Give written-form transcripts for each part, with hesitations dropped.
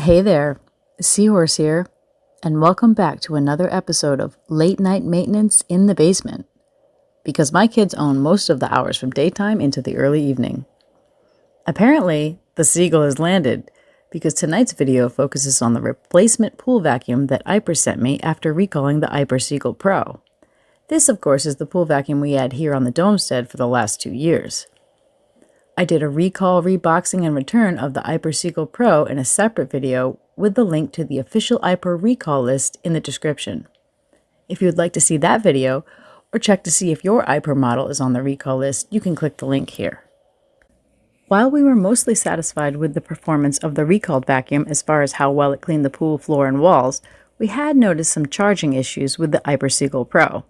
Hey there, Seahorse here, and welcome back to another episode of Late Night Maintenance in the Basement, because my kids own most of the hours from daytime into the early evening. Apparently, the seagull has landed, because tonight's video focuses on the replacement pool vacuum that Aiper sent me after recalling the Aiper Seagull Pro. This, of course, is the pool vacuum we had here on the domestead for the last 2 years. I did a recall, reboxing, and return of the Aiper Seagull Pro in a separate video with the link to the official Aiper recall list in the description. If you would like to see that video, or check to see if your Aiper model is on the recall list, you can click the link here. While we were mostly satisfied with the performance of the recalled vacuum as far as how well it cleaned the pool floor and walls, we had noticed some charging issues with the Aiper Seagull Pro.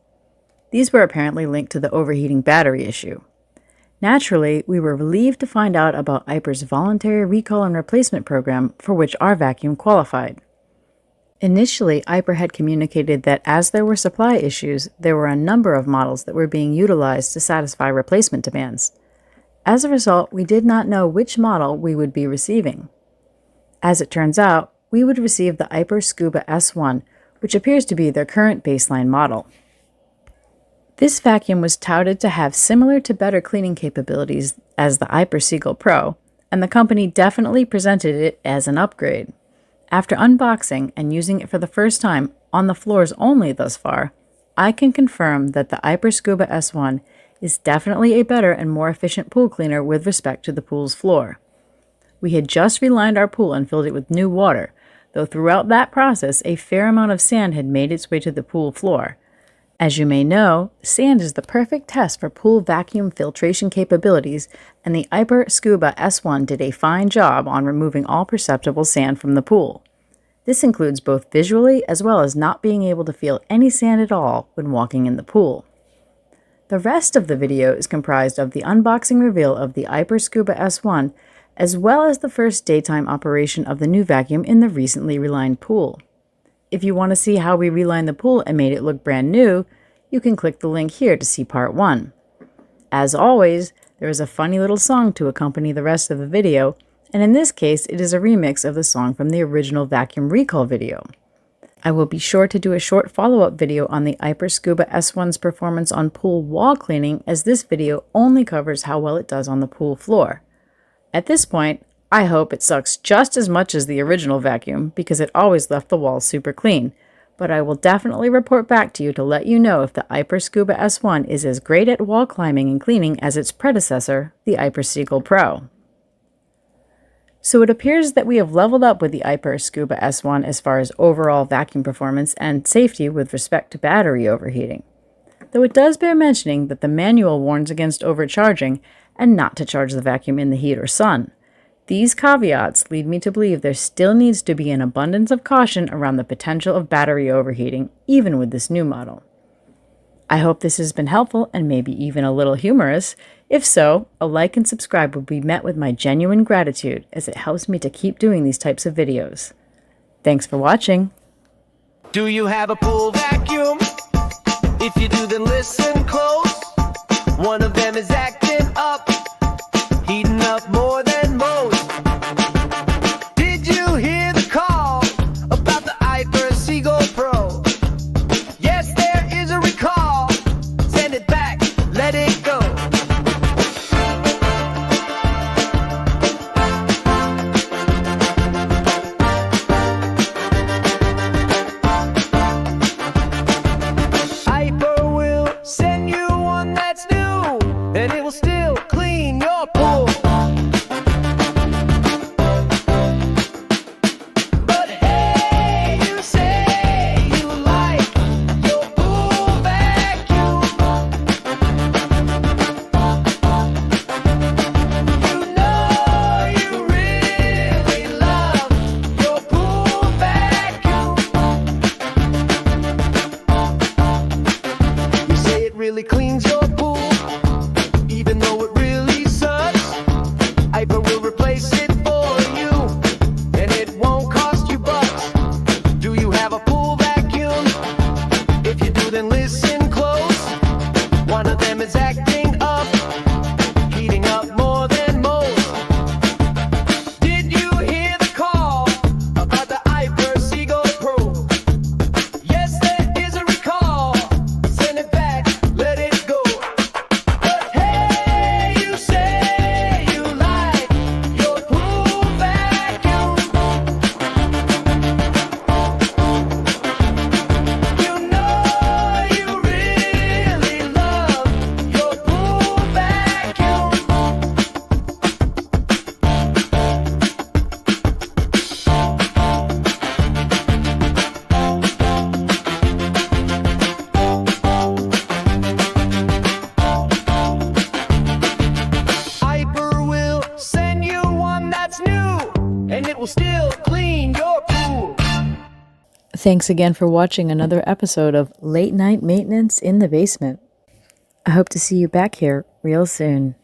These were apparently linked to the overheating battery issue. Naturally, we were relieved to find out about Aiper's voluntary recall and replacement program for which our vacuum qualified. Initially, Aiper had communicated that as there were supply issues, there were a number of models that were being utilized to satisfy replacement demands. As a result, we did not know which model we would be receiving. As it turns out, we would receive the Aiper Scuba S1, which appears to be their current baseline model. This vacuum was touted to have similar to better cleaning capabilities as the Aiper Seagull Pro, and the company definitely presented it as an upgrade. After unboxing and using it for the first time on the floors only thus far, I can confirm that the Aiper Scuba S1 is definitely a better and more efficient pool cleaner with respect to the pool's floor. We had just relined our pool and filled it with new water, though throughout that process a fair amount of sand had made its way to the pool floor. As you may know, sand is the perfect test for pool vacuum filtration capabilities, and the Aiper Scuba S1 did a fine job on removing all perceptible sand from the pool. This includes both visually as well as not being able to feel any sand at all when walking in the pool. The rest of the video is comprised of the unboxing reveal of the Aiper Scuba S1, as well as the first daytime operation of the new vacuum in the recently relined pool. If you want to see how we relined the pool and made it look brand new, you can click the link here to see part 1. As always, there is a funny little song to accompany the rest of the video, and in this case it is a remix of the song from the original vacuum recall video. I will be sure to do a short follow-up video on the Aiper Scuba S1's performance on pool wall cleaning, as this video only covers how well it does on the pool floor. At this point, I hope it sucks just as much as the original vacuum, because it always left the walls super clean, but I will definitely report back to you to let you know if the Aiper Scuba S1 is as great at wall climbing and cleaning as its predecessor, the Aiper Seagull Pro. So it appears that we have leveled up with the Aiper Scuba S1 as far as overall vacuum performance and safety with respect to battery overheating. Though it does bear mentioning that the manual warns against overcharging and not to charge the vacuum in the heat or sun. These caveats lead me to believe there still needs to be an abundance of caution around the potential of battery overheating, even with this new model. I hope this has been helpful and maybe even a little humorous. If so, a like and subscribe would be met with my genuine gratitude, as it helps me to keep doing these types of videos. Thanks for watching. Do you have a pool vacuum? If you do, then listen close. One of them is acting up, heating up more than most. Did you hear the call about the Aiper Seagull Pro? Yes, there is a recall. Send it back, let it go. Aiper will send you one that's new, and it will still clean your pool. clean your pool. Thanks again for watching another episode of Late Night Maintenance in the Basement. I hope to see you back here real soon.